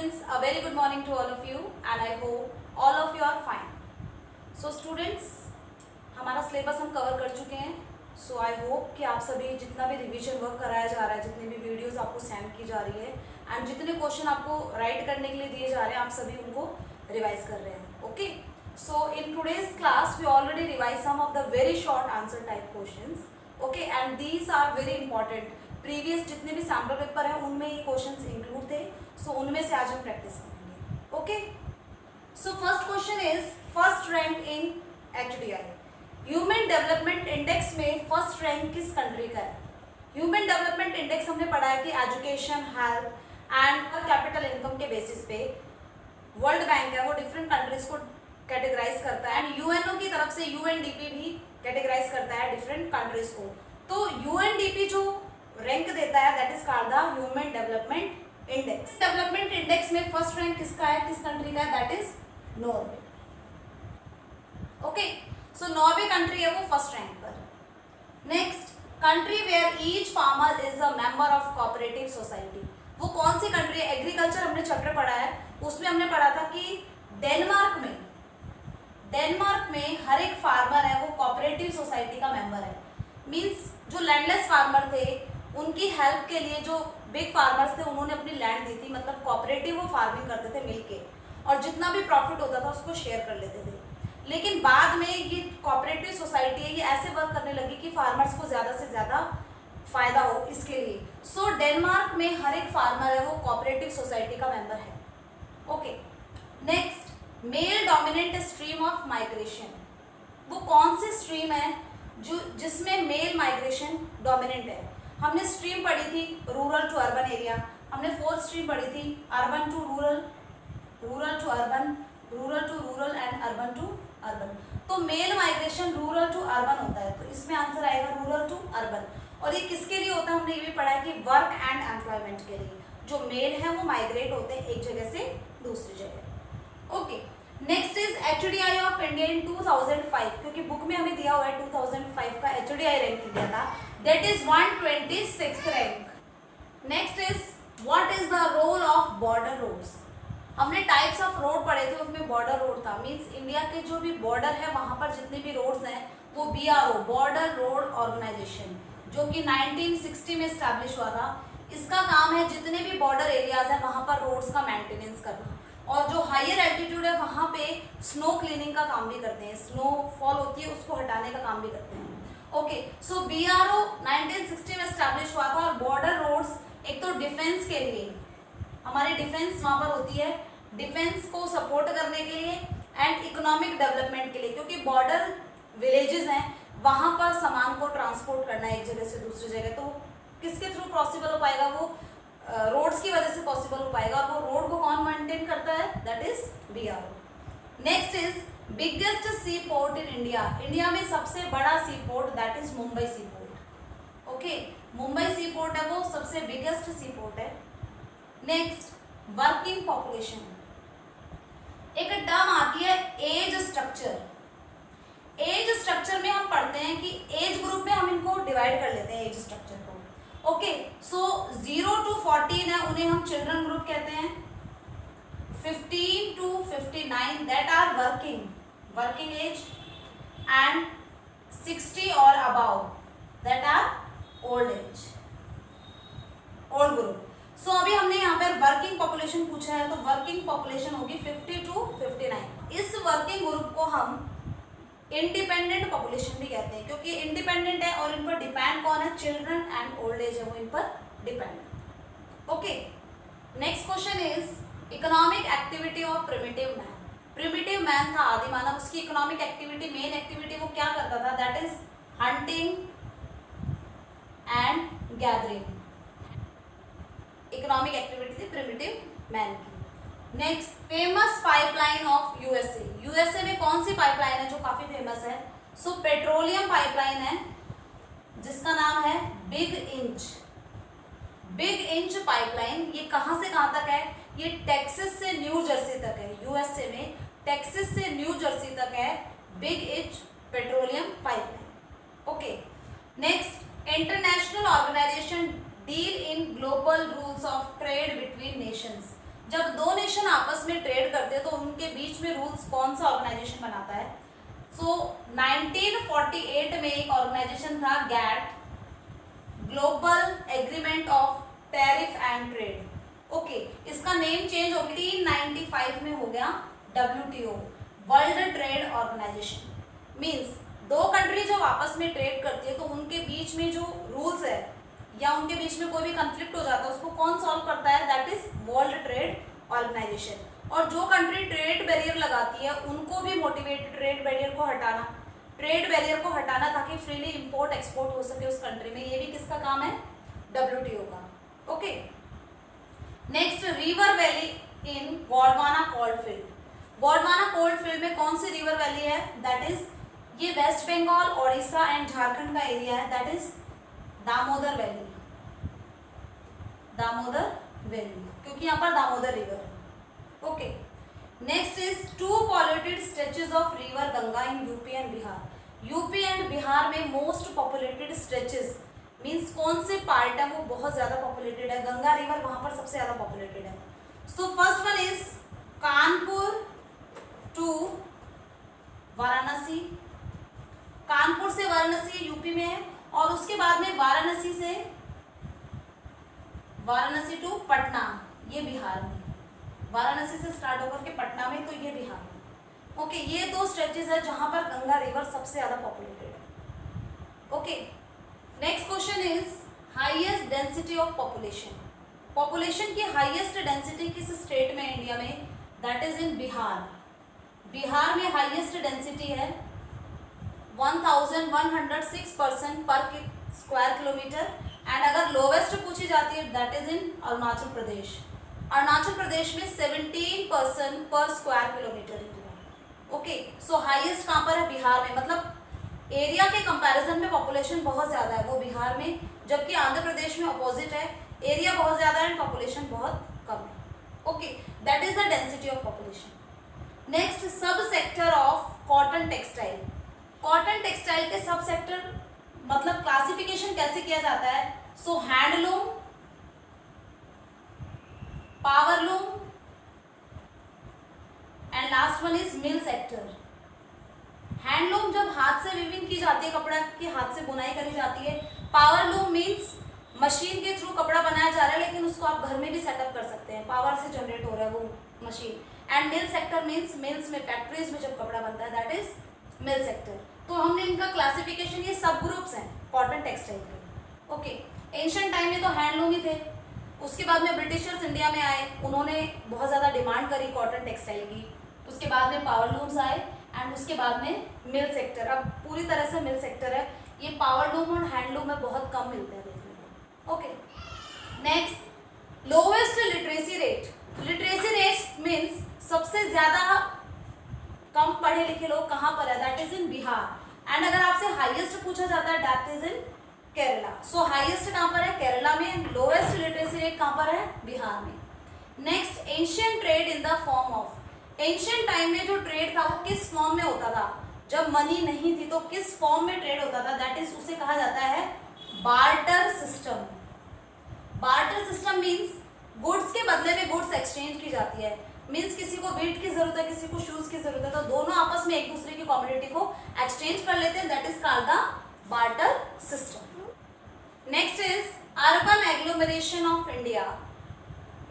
students, a very good morning to all of you and I hope all of you are fine. So students, हमारा syllabus हम cover कर चुके हैं. सो I hope कि आप सभी जितना भी रिवीजन वर्क कराया जा रहा है, जितनी भी वीडियोस आपको सेंड की जा रही है एंड जितने क्वेश्चन आपको राइट करने के लिए दिए जा रहे हैं, आप सभी उनको रिवाइज कर रहे हैं. Okay, so in today's class we already revise some of the very short answer type questions. Okay, and these are very important. Previous जितने भी सैम्पल पेपर हैं उनमें ये क्वेश्चंस इंक्लूड थे. सो उनमें से आज हम प्रैक्टिस करेंगे. Okay, so first question is first rank in HDI. Human development index में फर्स्ट रैंक किस कंट्री का है? ह्यूमन डेवलपमेंट इंडेक्स हमने पढ़ा है कि education, health and capital income के बेसिस पे वर्ल्ड बैंक है वो डिफरेंट कंट्रीज को कैटेगराइज करता है एंड यूएनओ की तरफ से UNDP भी कैटेगराइज करता है डिफरेंट कंट्रीज को. तो UNDP जो रैंक देता है that is called the human development index. Development index में फर्स्ट रैंक किसका है, किस कंट्री का है? That is Norway. Okay, so Norway country है वो फर्स्ट रैंक पर. Next, country where each farmer is a member of cooperative society. वो कौन सी कंट्री है? एग्रीकल्चर हमने चैप्टर पढ़ा है, उसमें हमने पढ़ा था कि डेनमार्क में हर एक फार्मर है वो कोऑपरेटिव सोसाइटी का मेंबर है. मींस जो लैंडलेस फार्मर थे उनकी हेल्प के लिए जो बिग फार्मर्स थे उन्होंने अपनी लैंड दी थी. मतलब कोऑपरेटिव वो फार्मिंग करते थे मिलके और जितना भी प्रॉफिट होता था उसको शेयर कर लेते थे. लेकिन बाद में ये कोऑपरेटिव सोसाइटी है ये ऐसे वर्क करने लगी कि फार्मर्स को ज़्यादा से ज़्यादा फायदा हो इसके लिए. सो डेनमार्क में हर एक फार्मर है वो कोऑपरेटिव सोसाइटी का मेंबर है. Okay, next, male dominant stream of migration. वो कौन सी स्ट्रीम है जो जिसमें मेल माइग्रेशन डोमिनेंट है? हमने स्ट्रीम पढ़ी थी रूरल टू अर्बन एरिया, हमने फोर्थ स्ट्रीम पढ़ी थी urban to rural, rural to urban, rural to rural and urban to urban. तो male migration rural to urban होता है, तो इसमें आंसर आएगा रूरल टू अर्बन. और ये किसके लिए होता है? हमने ये भी पढ़ा है कि वर्क एंड एम्प्लॉयमेंट के लिए. जो मेल है वो माइग्रेट होते हैं एक जगह से दूसरी जगह. Okay, next is HDI of India in 2005. क्योंकि बुक में हमें दिया हुआ है 2005 का HDI रैंक दिया था, that is 126th rank. Next is what is the role of border roads. हमने टाइप्स ऑफ रोड पढ़े थे, उसमें बॉर्डर रोड था. मींस इंडिया के जो भी बॉर्डर है वहाँ पर जितने भी रोड्स हैं वो BRO, बॉर्डर रोड ऑर्गेनाइजेशन, जो कि 1960 में स्टैब्लिश हुआ था. इसका काम है जितने भी बॉर्डर एरियाज हैं वहाँ पर रोड्स का मेंटेनेंस करना. और जो हायर एल्टीट्यूड है वहाँ पे स्नो क्लीनिंग का काम भी करते हैं, स्नो फॉल होती है उसको हटाने का काम भी करते हैं. ओके, सो BRO 1960 में स्टैब्लिश हुआ था. और बॉर्डर रोड्स एक तो डिफेंस के लिए, हमारी डिफेंस वहाँ पर होती है, डिफेंस को सपोर्ट करने के लिए एंड इकोनॉमिक डेवलपमेंट के लिए, क्योंकि बॉर्डर विलेजेस हैं वहाँ पर सामान को ट्रांसपोर्ट करना है एक जगह से दूसरी जगह. तो किसके थ्रू पॉसिबल हो पाएगा? वो रोड्स की वजह से पॉसिबल हो पाएगा. और वो रोड को कौन मेंटेन करता है? That is BRO. Next is biggest sea port in India. India में सबसे बड़ा sea port that is Mumbai sea port. Okay, Mumbai sea port है वो सबसे बिगेस्ट सी पोर्ट है. Next, working population. एक टर्म आती है एज स्ट्रक्चर. एज स्ट्रक्चर में हम पढ़ते हैं कि एज ग्रुप में हम इनको डिवाइड कर लेते हैं एज स्ट्रक्चर को. ओके, सो 0 to 14 है उन्हें हम चिल्ड्रन ग्रुप कहते हैं. 15 to 59 that are working age and 60 और above that are old age, old group. So अभी हमने यहाँ पर वर्किंग पॉपुलेशन पूछा है तो वर्किंग पॉपुलेशन होगी 50 to 59. इस वर्किंग ग्रुप को हम इंडिपेंडेंट पॉपुलेशन भी कहते हैं क्योंकि इंडिपेंडेंट है और इन पर डिपेंड कौन है? चिल्ड्रन एंड ओल्ड एज है वो इन पर depend. Okay, next question is economic activity of primitive man. Primitive man था आदि मानव, उसकी इकोनॉमिक एक्टिविटी, मेन एक्टिविटी वो क्या करता था? That is hunting and gathering. Economic activity थी प्रिमिटिव मैन की. Next, famous pipeline of USA में कौन सी पाइपलाइन है जो काफी फेमस है? सो पेट्रोलियम पाइपलाइन है जिसका नाम है बिग इंच पाइपलाइन. ये कहां से कहां तक है? ये टेक्सास से न्यू जर्सी तक है. यूएसए में टेक्सास से न्यू जर्सी तक है big inch petroleum pipeline. Okay, next, international organisation deal in global rules of trade between nations. जब दो नेशन आपस में ट्रेड करते हैं तो उनके बीच में रूल्स कौन सा ऑर्गेनाइजेशन बनाता है? सो 1948 में एक ऑर्गेनाइजेशन था GATT, global agreement of tariff and trade. Okay, इसका नेम चेंज हो गया 1995 में हो गया WTO, world trade organisation. Means दो कंट्री जब आपस में ट्रेड करती है तो उनके बीच में जो रूल्स है या उनके बीच में कोई भी कंफ्लिक्ट हो जाता है उसको कौन सॉल्व करता है? That is world trade organisation. और जो कंट्री ट्रेड बैरियर लगाती है उनको भी मोटिवेट ट्रेड बैरियर को हटाना ताकि फ्रीली इंपोर्ट एक्सपोर्ट हो सके उस कंट्री में, ये भी किसका काम है? WTO का। Okay, next, river valley in Gondwana coalfield. Gondwana coalfield में कौन सी रिवर वैली है? दैट इज, ये वेस्ट बंगाल, ओडिशा एंड झारखंड का एरिया है, that is Damodar valley. Damodar valley, क्योंकि यहाँ पर दामोदर रिवर है। Okay, next is two polluted stretches of river Ganga in UP and Bihar. UP and Bihar में मोस्ट पॉपुलेटेड स्ट्रेचेस मीन्स कौन से पार्ट है वो बहुत ज्यादा पॉपुलेटेड है? गंगा रिवर वहां पर सबसे ज्यादा पॉपुलेटेड है। So first one is Kanpur to Varanasi. Kanpur से वाराणसी यूपी में है, और उसके बाद में वाराणसी टू पटना, ये बिहार में। वाराणसी से स्टार्ट होकर के पटना में, तो ये बिहार में। ओके, ये दो स्ट्रेचेस है जहां पर गंगा रिवर सबसे ज्यादा पॉपुलेटेड है। Okay, next question is highest density of population. Population की हाईएस्ट डेंसिटी किस स्टेट में इंडिया में? दैट इज इन बिहार। बिहार में हाईएस्ट डेंसिटी है 1106 पर्सन पर स्क्वायर किलोमीटर। एंड अगर लोवेस्ट पूछी जाती है दैट इज इन अरुणाचल प्रदेश। अरुणाचल प्रदेश में 17 पर्सन पर स्क्वायर किलोमीटर। ओके, सो हाईएस्ट कहाँ पर है? बिहार में। मतलब एरिया के कंपैरिजन में पॉपुलेशन बहुत ज्यादा है वो बिहार में, जबकि आंध्र प्रदेश में अपोजिट है, एरिया बहुत ज्यादा है एंड पॉपुलेशन बहुत कम है। Okay, that is the density of population. Next, sub sector of cotton textile. Cotton textile के सब सेक्टर मतलब क्लासिफिकेशन कैसे किया जाता है? So handloom, powerloom and last one is mill sector. Handloom जब हाथ से वीविंग की जाती है, कपड़ा की हाथ से बुनाई करी जाती है। पावरलूम मीन्स मशीन के थ्रू कपड़ा बनाया जा रहा है, लेकिन उसको आप घर में भी सेटअप कर सकते हैं, पावर से जनरेट हो रहा है वो machine. And mill sector means mills में, फैक्ट्रीज में जब कपड़ा बनता है, दैट इज मिल सेक्टर। तो हमने इनका क्लासिफिकेशन, ये सब ग्रुप्स हैं कॉटन टेक्सटाइल के। ओके, एंशिएंट टाइम में तो हैंडलूम ही थे, उसके बाद में ब्रिटिशर्स इंडिया में आए, उन्होंने बहुत ज़्यादा डिमांड करी कॉटन टेक्सटाइल की। उसके बाद में पावरलूम्स आए एंड उसके बाद में मिल सेक्टर। अब पूरी तरह से मिल सेक्टर है, ये पावरलूम और हैंडलूम में बहुत कम मिलते हैं देखने को। Okay, next, lowest literacy rate. Literacy rate means सबसे ज़्यादा कम पढ़े लिखे लोग कहाँ पर है? That is in Bihar. And अगर आपसे हाईएस्ट पूछा जाता है that is in Kerala. So highest कहाँ पर है? केरला में। लोवेस्ट लिटरेसी रेट कहाँ पर है? बिहार में। Next, ancient trade in the form of. Ancient time में जो ट्रेड था वो किस फॉर्म में होता था? जब मनी नहीं थी तो किस फॉर्म में ट्रेड होता था? दैट इज, उसे कहा जाता है barter system. Barter system means goods के बदले में गुड्स एक्सचेंज की जाती है। मीन्स किसी को वीट की जरूरत है, किसी को शूज की जरूरत है, तो दोनों आपस में एक दूसरे की कमोडिटी को एक्सचेंज कर लेते हैं, that is called the barter system. Next is urban agglomeration of India.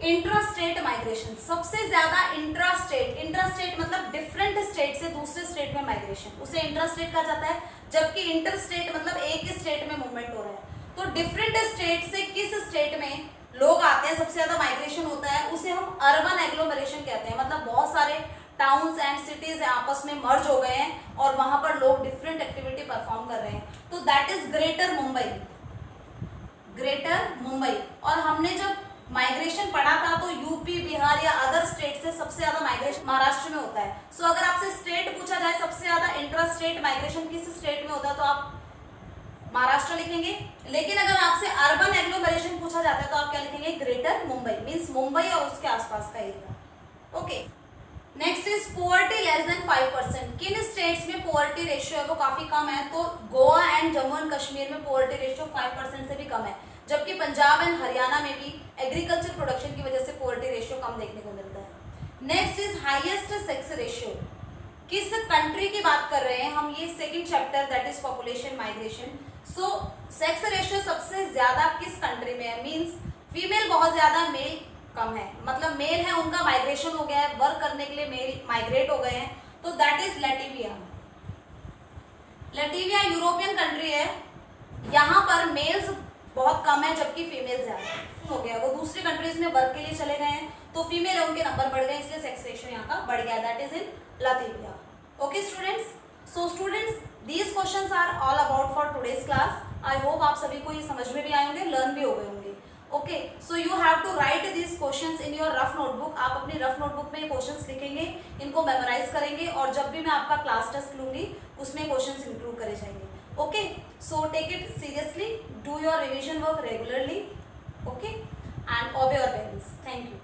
Intra state migration, सबसे ज्यादा इंट्रा स्टेट मतलब डिफरेंट स्टेट से दूसरे स्टेट में माइग्रेशन, उसे इंट्रा स्टेट कहा जाता है। जबकि इंटर स्टेट मतलब एक ही स्टेट में मूवमेंट हो रहा है, तो डिफरेंट स्टेट से किस स्टेट में लोग आते हैं, सबसे ज्यादा माइग्रेशन होता है, उसे हम अर्बन एग्लोमरेशन कहते हैं। मतलब बहुत सारे टाउन्स एंड सिटीज आपस में मर्ज हो गए हैं और वहां पर लोग डिफरेंट एक्टिविटी परफॉर्म कर रहे हैं, तो that is greater Mumbai. Greater Mumbai. और हमने जब माइग्रेशन पढ़ा था तो यूपी, बिहार या अदर स्टेट से सबसे ज्यादा माइग्रेशन महाराष्ट्र में होता है। सो अगर आपसे स्टेट पूछा जाए सबसे ज्यादा इंट्रा स्टेट माइग्रेशन किस स्टेट में होता है तो आप महाराष्ट्र लिखेंगे। लेकिन अगर आपसे अर्बन एग्लोमरेशन पूछा जाता है तो आप क्या लिखेंगे? ग्रेटर मुंबई, मीन्स मुंबई और उसके आसपास का area. Okay, next is poverty less than 5%। किन स्टेट्स में पोवर्टी रेशियो है वो काफी कम है? तो गोवा एंड जम्मू एंड कश्मीर में पोवर्टी रेशियो 5% से भी कम है। जबकि पंजाब एंड हरियाणा में भी एग्रीकल्चर प्रोडक्शन की वजह से पोवर्टी रेशियो कम देखने को मिलता है। Next is highest sex ratio. किस कंट्री की बात कर रहे हैं हम, ये second chapter that is population migration. So sex ratio सबसे ज्यादा किस कंट्री में है, मींस फीमेल बहुत ज्यादा, मेल कम है, मतलब मेल है उनका माइग्रेशन हो गया है, वर्क करने के लिए मेल माइग्रेट हो गए हैं, तो दैट इज लैटिविया। लैटिविया यूरोपियन कंट्री है, यहाँ पर मेल्स बहुत कम है जबकि फीमेल ज्यादा हो गया, वो दूसरी कंट्रीज में वर्क के लिए चले गए हैं, तो फीमेल है उनके नंबर बढ़ गए, इसलिए सेक्स रेशियो यहाँ का बढ़ गया, that is in Latvia. Okay students, so students these questions are all about for today's class. I hope आप सभी को ये समझ में भी आए होंगे, लर्न भी हो गए होंगे। Okay, so you have to write this questions in your rough notebook. आप अपनी रफ नोटबुक में क्वेश्चंस लिखेंगे, इनको मेमोराइज करेंगे, और जब भी मैं आपका क्लास टेस्ट लूंगी उसमें क्वेश्चंस इंक्लूड करे जाएंगे। Okay, so take it seriously, do your revision work regularly, okay, and obey your parents. Thank you.